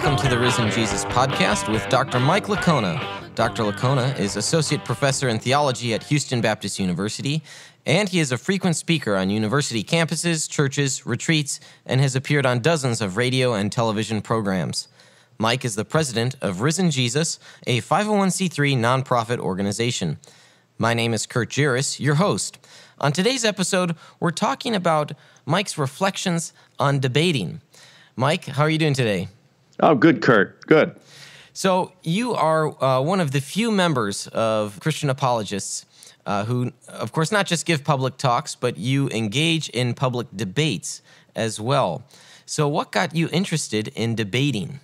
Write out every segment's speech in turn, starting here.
welcome to the Risen Jesus podcast with Dr. Mike Licona. Dr. Licona is Associate Professor in Theology at Houston Baptist University, and he is a frequent speaker on university campuses, churches, retreats, and has appeared on dozens of radio and television programs. Mike is the president of Risen Jesus, a 501c3 nonprofit organization. My name is Kurt Jaros, your host. On today's episode, we're talking about Mike's reflections on debating. Mike, how are you doing today? Oh, good, Kurt. Good. So you are one of the few members of Christian apologists who, of course, not just give public talks, but you engage in public debates as well. So what got you interested in debating?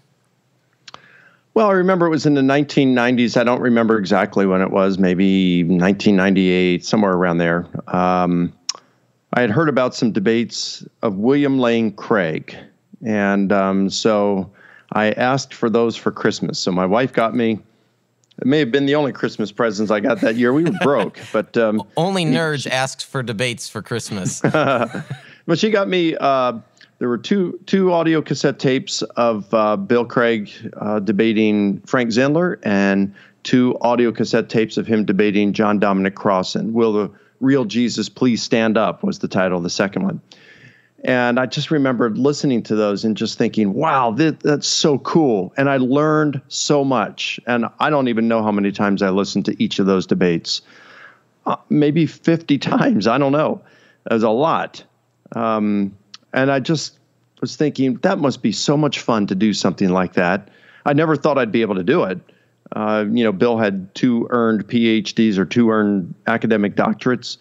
Well, I remember it was in the 1990s. I don't remember exactly when it was, maybe 1998, somewhere around there. I had heard about some debates of William Lane Craig. And so I asked for those for Christmas. So my wife got me, it may have been the only Christmas presents I got that year. We were broke, but only nerds asked for debates for Christmas. But she got me, there were two audio cassette tapes of Bill Craig debating Frank Zindler and two audio cassette tapes of him debating John Dominic Crossan. Will the Real Jesus Please Stand Up was the title of the second one. And I just remember listening to those and just thinking, wow, that's so cool. And I learned so much. And I don't even know how many times I listened to each of those debates. Maybe 50 times. I don't know. It was a lot. And I just was thinking, that must be so much fun to do something like that. I never thought I'd be able to do it. Bill had 2 earned PhDs or 2 earned academic doctorates.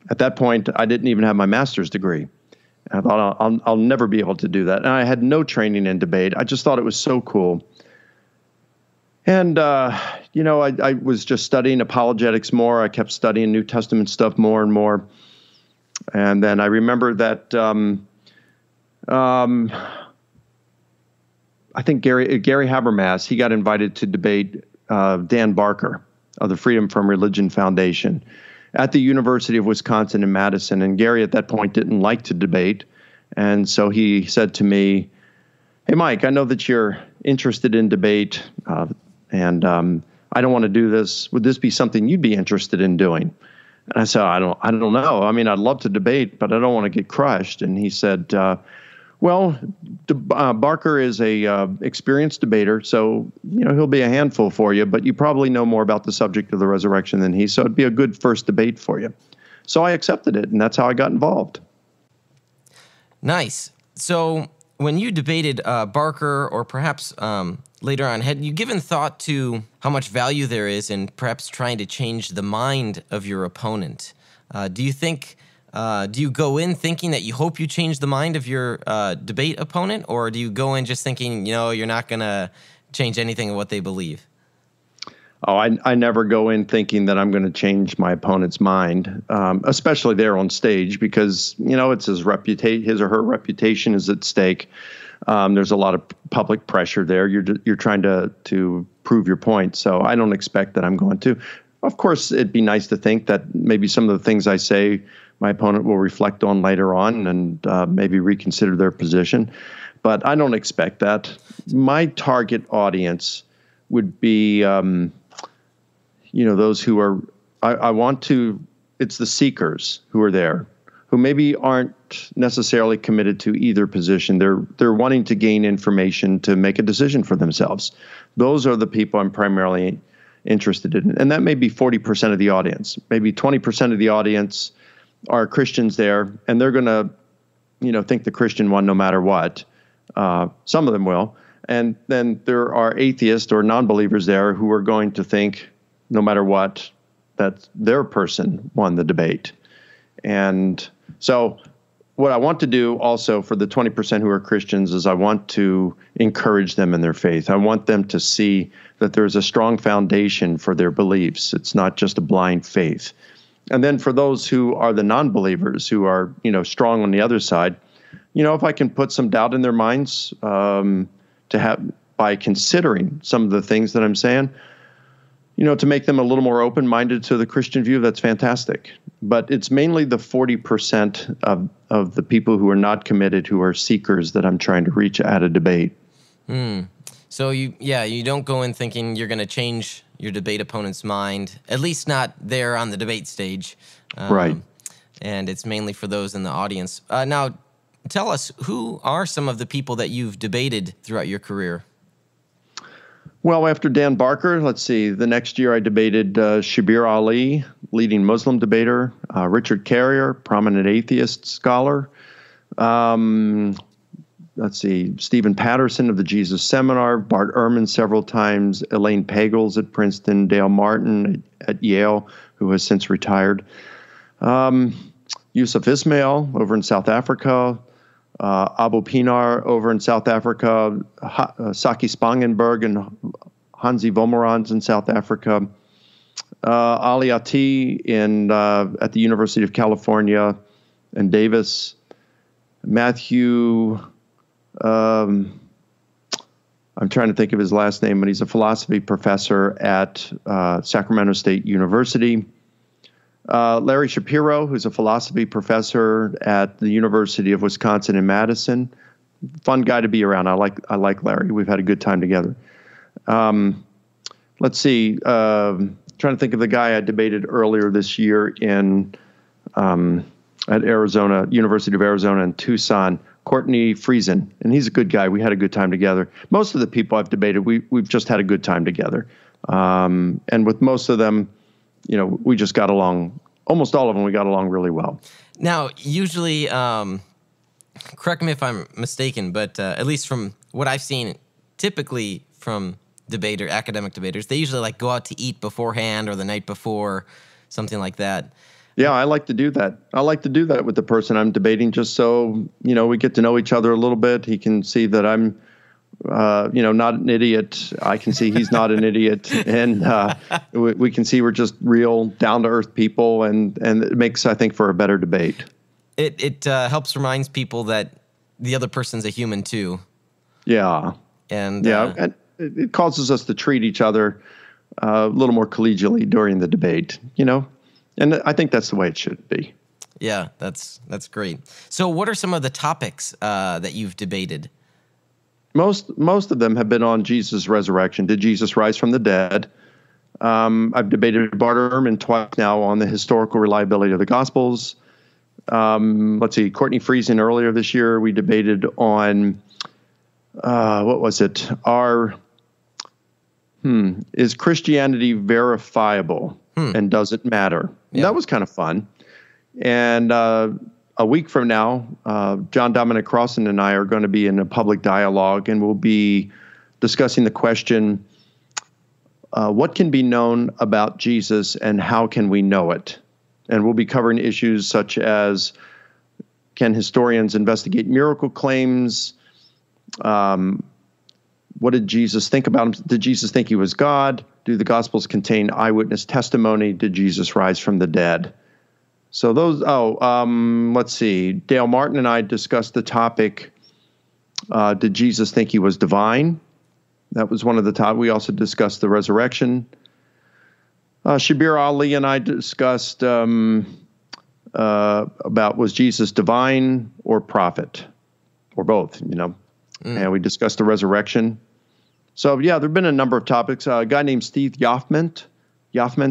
At that point, I didn't even have my master's degree. I thought I'll never be able to do that. And I had no training in debate. I just thought it was so cool. And, I was just studying apologetics more. I kept studying New Testament stuff more and more. And then I remember that I think Gary Habermas, he got invited to debate Dan Barker of the Freedom from Religion Foundation at the University of Wisconsin in Madison. And Gary at that point didn't like to debate. And so he said to me, hey, Mike, I know that you're interested in debate, and I don't want to do this. Would this be something you'd be interested in doing? And I said, I don't know. I mean, I'd love to debate, but I don't want to get crushed. And he said, Barker is a experienced debater, so he'll be a handful for you, but you probably know more about the subject of the resurrection than he, so it'd be a good first debate for you. So I accepted it, and that's how I got involved. Nice. So when you debated Barker, or perhaps later on, had you given thought to how much value there is in perhaps trying to change the mind of your opponent? Do you go in thinking that you hope you change the mind of your debate opponent, or do you go in just thinking, you're not going to change anything of what they believe? Oh, I never go in thinking that I'm going to change my opponent's mind, especially there on stage, because, it's his or her reputation is at stake. There's a lot of public pressure there. You're trying to prove your point. So I don't expect that I'm going to. Of course, it'd be nice to think that maybe some of the things I say my opponent will reflect on later on and maybe reconsider their position. But I don't expect that. My target audience would be, those who are, it's the seekers who are there, who maybe aren't necessarily committed to either position. They're wanting to gain information to make a decision for themselves. Those are the people I'm primarily interested in. And that may be 40% of the audience. Maybe 20% of the audience are Christians there, and they're going to, think the Christian one no matter what. Some of them will. And then there are atheists or non-believers there who are going to think, no matter what, that their person won the debate. And so what I want to do also for the 20% who are Christians is I want to encourage them in their faith. I want them to see that there's a strong foundation for their beliefs. It's not just a blind faith. And then for those who are the non-believers, who are, strong on the other side, if I can put some doubt in their minds by considering some of the things that I'm saying, to make them a little more open-minded to the Christian view, that's fantastic. But it's mainly the 40% of the people who are not committed, who are seekers, that I'm trying to reach at a debate. So you don't go in thinking you're going to change your debate opponent's mind, at least not there on the debate stage. Right. And it's mainly for those in the audience. Now, tell us, who are some of the people that you've debated throughout your career? Well, after Dan Barker, let's see, the next year I debated Shabir Ali, leading Muslim debater, Richard Carrier, prominent atheist scholar. Let's see, Stephen Patterson of the Jesus Seminar, Bart Ehrman several times, Elaine Pagels at Princeton, Dale Martin at Yale, who has since retired. Yusuf Ismail over in South Africa, Abu Pinar over in South Africa, Saki Spangenberg and Hansi Vomerans in South Africa, Ali Ati at the University of California in Davis, Matthew, I'm trying to think of his last name, but he's a philosophy professor at Sacramento State University. Larry Shapiro, who's a philosophy professor at the University of Wisconsin in Madison. Fun guy to be around. I like Larry. We've had a good time together. Let's see. Trying to think of the guy I debated earlier this year at Arizona, University of Arizona in Tucson, Courtney Friesen, and he's a good guy. We had a good time together. Most of the people I've debated, we've just had a good time together. And with most of them, we just got along. Almost all of them, we got along really well. Now, usually, correct me if I'm mistaken, but at least from what I've seen, typically from academic debaters, they usually go out to eat beforehand or the night before, something like that. Yeah, I like to do that. I like to do that with the person I'm debating, just so, we get to know each other a little bit. He can see that I'm, not an idiot. I can see he's not an idiot. And we can see we're just real down-to-earth people, and it makes, I think, for a better debate. It helps reminds people that the other person's a human, too. Yeah. And and it causes us to treat each other a little more collegially during the debate, And I think that's the way it should be. Yeah, that's great. So what are some of the topics that you've debated? Most of them have been on Jesus' resurrection. Did Jesus rise from the dead? I've debated Bart Ehrman twice now on the historical reliability of the Gospels. Let's see, Courtney Friesen earlier this year, we debated on, what was it? Is Christianity verifiable? And does it matter? Yeah. That was kind of fun. And a week from now, John Dominic Crossan and I are going to be in a public dialogue, and we'll be discussing the question, what can be known about Jesus and how can we know it? And we'll be covering issues such as, can historians investigate miracle claims? What did Jesus think about him? Did Jesus think he was God? Do the Gospels contain eyewitness testimony? Did Jesus rise from the dead? So those, let's see. Dale Martin and I discussed the topic, did Jesus think he was divine? That was one of the topics. We also discussed the resurrection. Shabir Ali and I discussed about, was Jesus divine or prophet? Or both, And we discussed the resurrection. So, yeah, there have been a number of topics. A guy named Steve Yoffman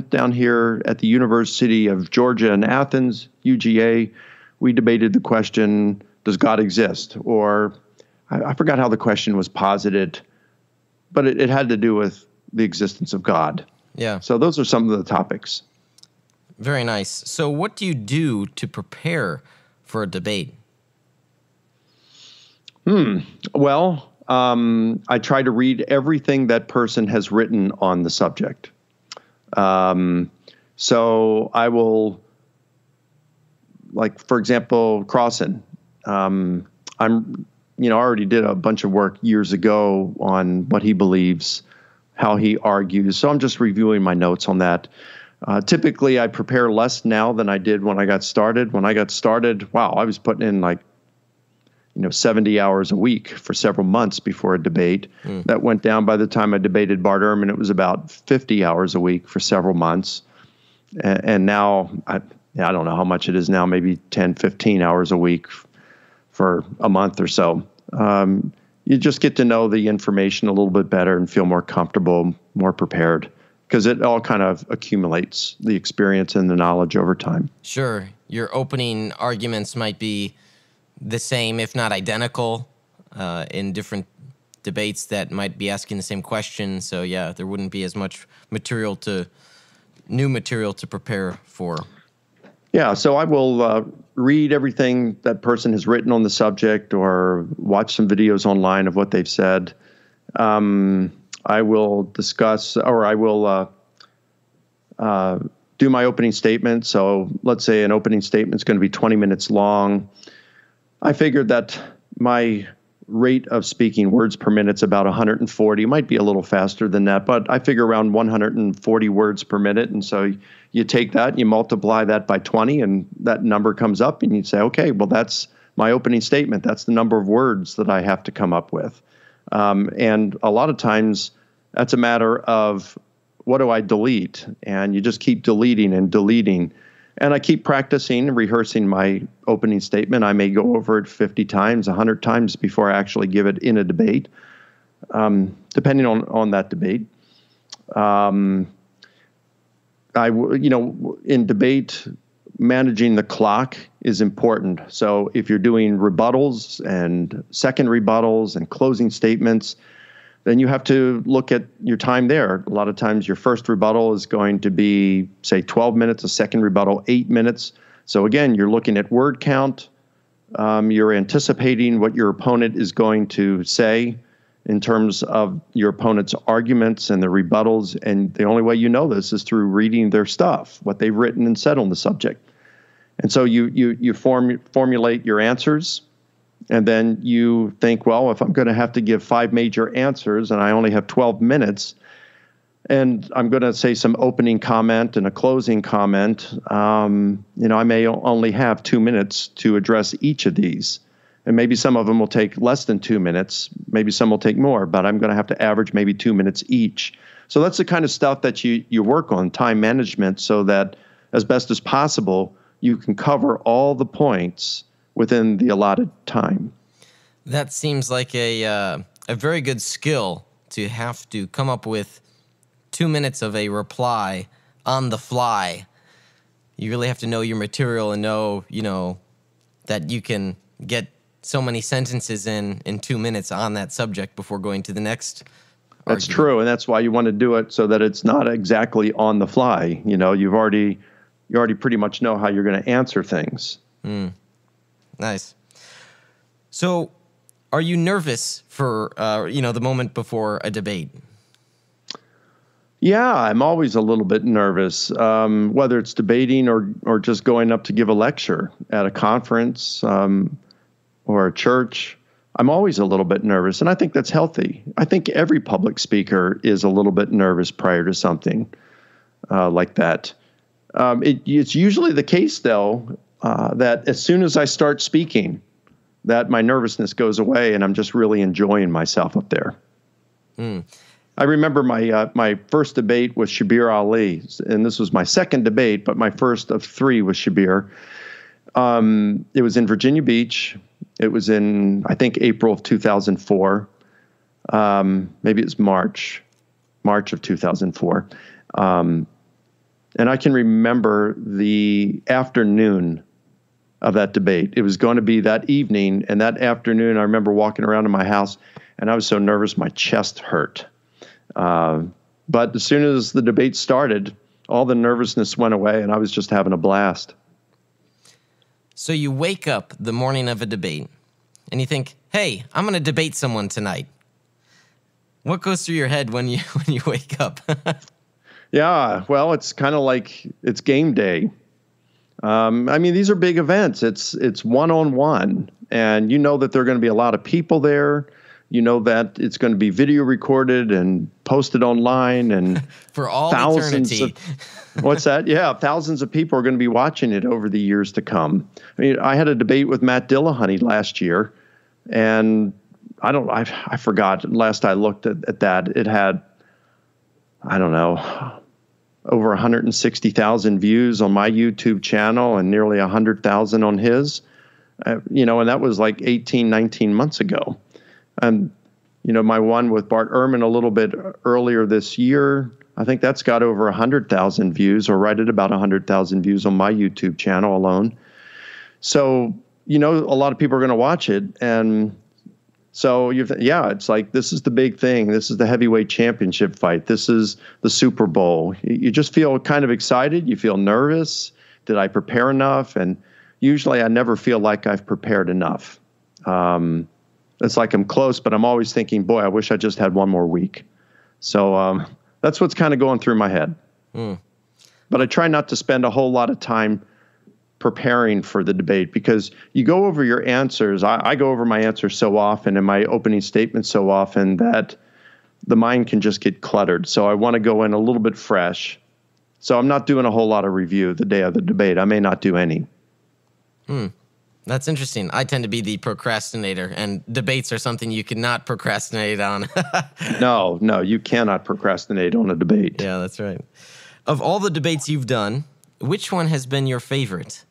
down here at the University of Georgia in Athens, UGA, we debated the question, does God exist? Or I forgot how the question was posited, but it had to do with the existence of God. Yeah. So those are some of the topics. Very nice. So what do you do to prepare for a debate? Well, I try to read everything that person has written on the subject. So I will, for example, Crossan. I already did a bunch of work years ago on what he believes, how he argues. So I'm just reviewing my notes on that. Typically, I prepare less now than I did when I got started. When I got started, I was putting in 70 hours a week for several months before a debate. That went down by the time I debated Bart Ehrman. It was about 50 hours a week for several months. And now, I don't know how much it is now, maybe 10, 15 hours a week for a month or so. you just get to know the information a little bit better and feel more comfortable, more prepared, because it all kind of accumulates, the experience and the knowledge over time. Sure. Your opening arguments might be the same, if not identical, in different debates that might be asking the same question. So, yeah, there wouldn't be as much new material to prepare for. Yeah, so I will read everything that person has written on the subject or watch some videos online of what they've said. I will discuss, or I will do my opening statement. So let's say an opening statement is going to be 20 minutes long. I figured that my rate of speaking words per minute is about 140. It might be a little faster than that, but I figure around 140 words per minute. And so you take that, you multiply that by 20, and that number comes up, and you say, okay, well, that's my opening statement. That's the number of words that I have to come up with. And a lot of times that's a matter of, what do I delete? And you just keep deleting and deleting. And I keep practicing and rehearsing my opening statement. I may go over it 50 times, 100 times before I actually give it in a debate, depending on that debate. In debate, managing the clock is important. So if you're doing rebuttals and second rebuttals and closing statements, then you have to look at your time there. A lot of times your first rebuttal is going to be, say, 12 minutes, a second rebuttal, 8 minutes. So again, you're looking at word count. You're anticipating what your opponent is going to say in terms of your opponent's arguments and the rebuttals. And the only way you know this is through reading their stuff, what they've written and said on the subject. And so you formulate your answers. And then you think, well, if I'm going to have to give 5 major answers and I only have 12 minutes, and I'm going to say some opening comment and a closing comment, I may only have 2 minutes to address each of these. And maybe some of them will take less than 2 minutes. Maybe some will take more, but I'm going to have to average maybe 2 minutes each. So that's the kind of stuff that you work on, time management, so that as best as possible, you can cover all the points within the allotted time. That seems like a very good skill, to have to come up with 2 minutes of a reply on the fly. You really have to know your material and know, that you can get so many sentences in 2 minutes on that subject before going to the next That's argument. true, and that's why you want to do it so that it's not exactly on the fly. You already pretty much know how you're going to answer things. Nice. So, are you nervous for, the moment before a debate? Yeah, I'm always a little bit nervous, whether it's debating or just going up to give a lecture at a conference or a church. I'm always a little bit nervous, and I think that's healthy. I think every public speaker is a little bit nervous prior to something like that. It's usually the case, though, that as soon as I start speaking, that my nervousness goes away and I'm just really enjoying myself up there. I remember my first debate was Shabir Ali, and this was my second debate, but my first of 3 was Shabir. It was in Virginia Beach. It was in, I think, April of 2004. Maybe it's March of 2004. And I can remember the afternoon of that debate. It was going to be that evening, and that afternoon I remember walking around in my house, and I was so nervous my chest hurt. But as soon as the debate started, all the nervousness went away, and I was just having a blast. So you wake up the morning of a debate, and you think, hey, I'm going to debate someone tonight. What goes through your head when you wake up? Yeah, well, it's kind of like it's game day. These are big events. It's one-on-one, and you know that there are going to be a lot of people there. You know that it's going to be video recorded and posted online, and for all eternity. What's that? Yeah, thousands of people are going to be watching it over the years to come. I had a debate with Matt Dillahunty last year, and I forgot. Last I looked at that, it had, over 160,000 views on my YouTube channel and nearly 100,000 on his. And that was like 18, 19 months ago. And My one with Bart Ehrman a little bit earlier this year, I think that's got over 100,000 views, or right at about 100,000 views on my YouTube channel alone. So, a lot of people are going to watch it. And so, it's like, this is the big thing. This is the heavyweight championship fight. This is the Super Bowl. You just feel kind of excited. You feel nervous. Did I prepare enough? And usually I never feel like I've prepared enough. It's like I'm close, but I'm always thinking, boy, I wish I just had one more week. So that's what's kind of going through my head. But I try not to spend a whole lot of time preparing for the debate, because you go over your answers. I go over my answers so often and my opening statements so often that the mind can just get cluttered. So I want to go in a little bit fresh. So I'm not doing a whole lot of review the day of the debate. I may not do any. That's interesting. I tend to be the procrastinator, and debates are something you cannot procrastinate on. No, you cannot procrastinate on a debate. Yeah, that's right. Of all the debates you've done, which one has been your favorite?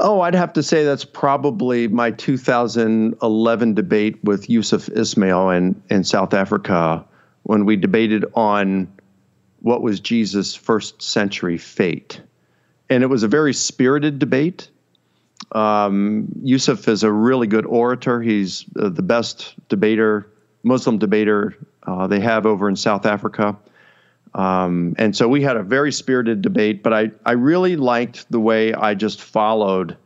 Oh, I'd have to say that's probably my 2011 debate with Yusuf Ismail in South Africa, when we debated on what was Jesus' first century fate. And it was a very spirited debate. Yusuf is a really good orator. He's the best Muslim debater they have over in South Africa. And so we had a very spirited debate, but I really liked the way I just followed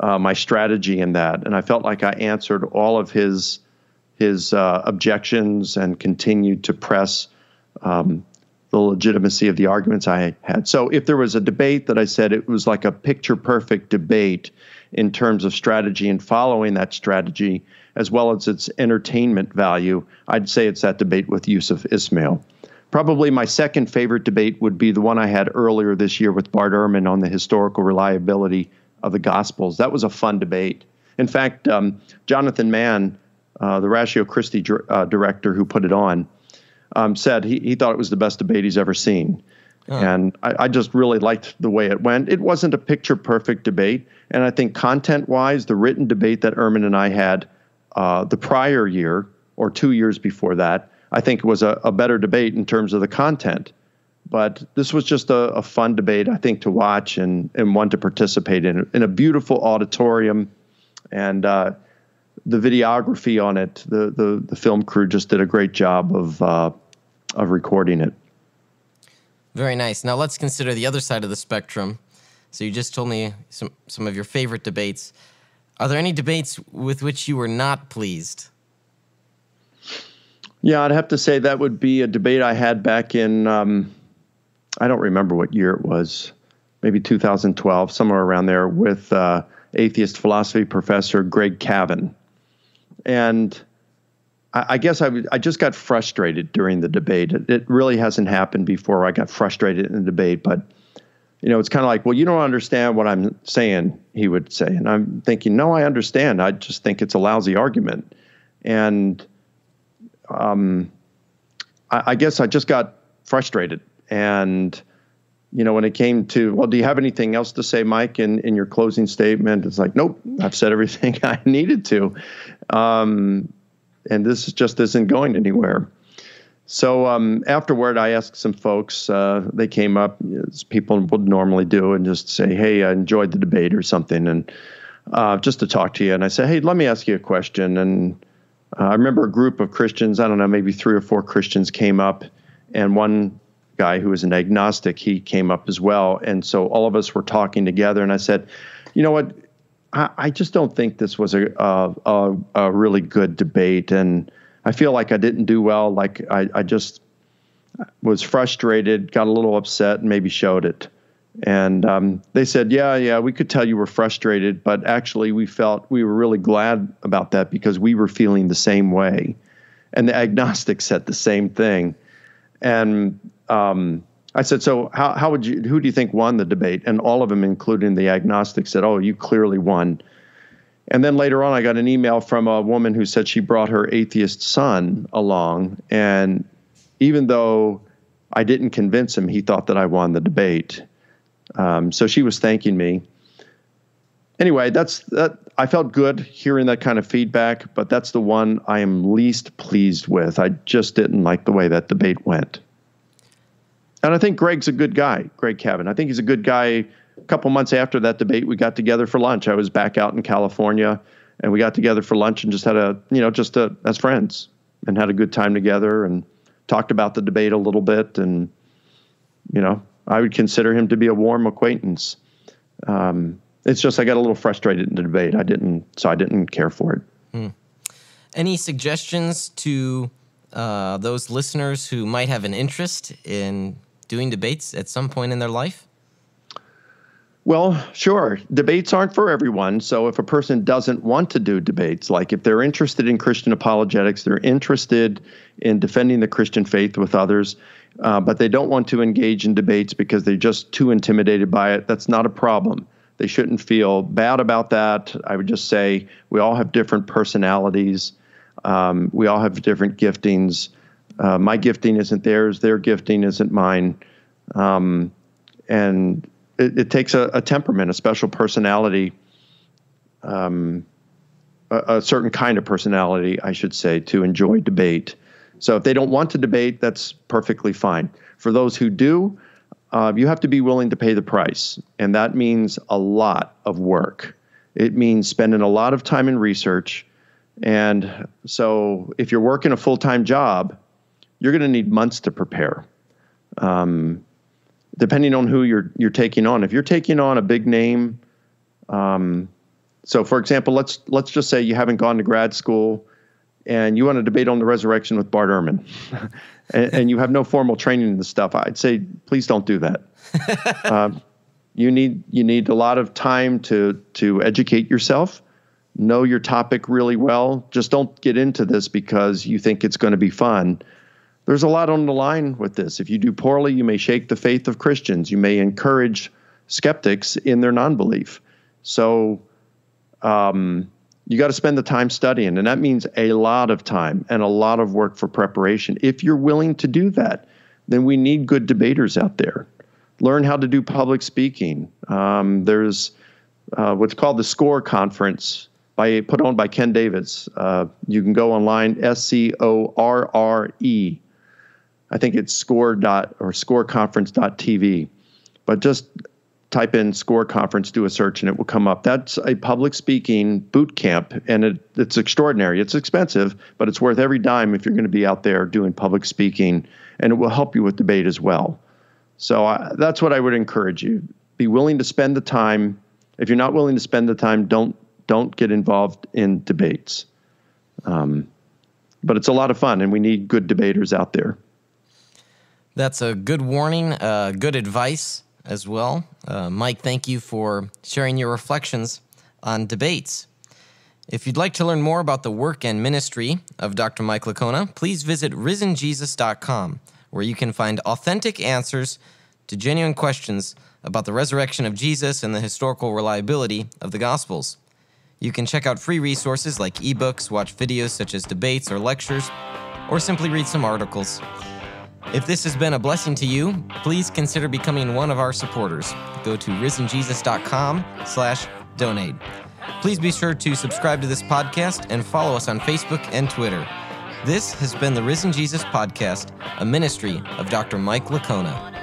my strategy in that. And I felt like I answered all of his objections and continued to press the legitimacy of the arguments I had. So if there was a debate that I said it was like a picture-perfect debate in terms of strategy and following that strategy, as well as its entertainment value, I'd say it's that debate with Yusuf Ismail. Probably my second favorite debate would be the one I had earlier this year with Bart Ehrman on the historical reliability of the Gospels. That was a fun debate. In fact, Jonathan Mann, the Ratio Christi director who put it on, said he thought it was the best debate he's ever seen. And I just really liked the way it went. It wasn't a picture-perfect debate, and I think content-wise, the written debate that Ehrman and I had the prior year, or 2 years before that, I think it was a better debate in terms of the content. But this was just a fun debate, I think, to watch and one to participate in a beautiful auditorium. And the videography on it, the film crew just did a great job of recording it. Very nice. Now let's consider the other side of the spectrum. So you just told me some of your favorite debates. Are there any debates with which you were not pleased? Yeah, I'd have to say that would be a debate I had back in, I don't remember what year it was, maybe 2012, somewhere around there, with atheist philosophy professor Greg Cavan. And I guess I just got frustrated during the debate. It really hasn't happened before. I got frustrated in the debate, but it's kind of like, well, you don't understand what I'm saying, he would say. And I'm thinking, no, I understand. I just think it's a lousy argument. And I guess I just got frustrated. And, when it came to, well, do you have anything else to say, Mike, in your closing statement? It's like, nope, I've said everything I needed to. And this just isn't going anywhere. So afterward, I asked some folks, they came up, as people would normally do, and just say, hey, I enjoyed the debate or something, and just to talk to you. And I said, hey, let me ask you a question. And I remember a group of Christians, I don't know, maybe 3 or 4 Christians came up, and one guy who was an agnostic, he came up as well. And so all of us were talking together, and I said, you know what, I just don't think this was a really good debate, and I feel like I didn't do well. Like I just was frustrated, got a little upset, and maybe showed it. And they said, yeah, we could tell you were frustrated, but actually we felt we were really glad about that because we were feeling the same way. And the agnostic said the same thing. And I said, so who do you think won the debate? And all of them, including the agnostic, said, oh, you clearly won. And then later on, I got an email from a woman who said she brought her atheist son along. And even though I didn't convince him, he thought that I won the debate. So she was thanking me. anyway, I felt good hearing that kind of feedback, but that's the one I am least pleased with. I just didn't like the way that debate went. And I think Greg's a good guy, Greg Cavan. I think he's a good guy. A couple months after that debate, we got together for lunch. I was back out in California, and we got together for lunch and just had as friends, and had a good time together and talked about the debate a little bit. And, I would consider him to be a warm acquaintance. It's just I got a little frustrated in the debate. I didn't care for it. Any suggestions to those listeners who might have an interest in doing debates at some point in their life? Well, sure. Debates aren't for everyone. So if a person doesn't want to do debates, like if they're interested in Christian apologetics, they're interested in defending the Christian faith with others, but they don't want to engage in debates because they're just too intimidated by it, that's not a problem. They shouldn't feel bad about that. I would just say we all have different personalities. We all have different giftings. My gifting isn't theirs. Their gifting isn't mine. And it takes a temperament, a special personality, a certain kind of personality, I should say, to enjoy debate. So if they don't want to debate, that's perfectly fine. For those who do, you have to be willing to pay the price, and that means a lot of work. It means spending a lot of time in research. And so if you're working a full-time job, you're going to need months to prepare. Depending on who you're taking on. If you're taking on a big name, so for example, let's just say you haven't gone to grad school and you want to debate on the resurrection with Bart Ehrman, and you have no formal training in this stuff, I'd say please don't do that. You need a lot of time to educate yourself, know your topic really well. Just don't get into this because you think it's going to be fun. There's a lot on the line with this. If you do poorly, you may shake the faith of Christians. You may encourage skeptics in their non-belief. So you got to spend the time studying, and that means a lot of time and a lot of work for preparation. If you're willing to do that, then we need good debaters out there. Learn how to do public speaking. There's what's called the SCORE conference put on by Ken Davis. You can go online, SCORRE. I think it's scoreconference.tv. But just type in SCORE conference, do a search, and it will come up. That's a public speaking boot camp, and it's extraordinary. It's expensive, but it's worth every dime if you're going to be out there doing public speaking, and it will help you with debate as well. So that's what I would encourage you. Be willing to spend the time. If you're not willing to spend the time, don't get involved in debates. But it's a lot of fun, and we need good debaters out there. That's a good warning, good advice as well. Mike, thank you for sharing your reflections on debates. If you'd like to learn more about the work and ministry of Dr. Mike Licona, please visit risenjesus.com, where you can find authentic answers to genuine questions about the resurrection of Jesus and the historical reliability of the Gospels. You can check out free resources like ebooks, watch videos such as debates or lectures, or simply read some articles. If this has been a blessing to you, please consider becoming one of our supporters. Go to risenjesus.com/donate. Please be sure to subscribe to this podcast and follow us on Facebook and Twitter. This has been the Risen Jesus Podcast, a ministry of Dr. Mike Licona.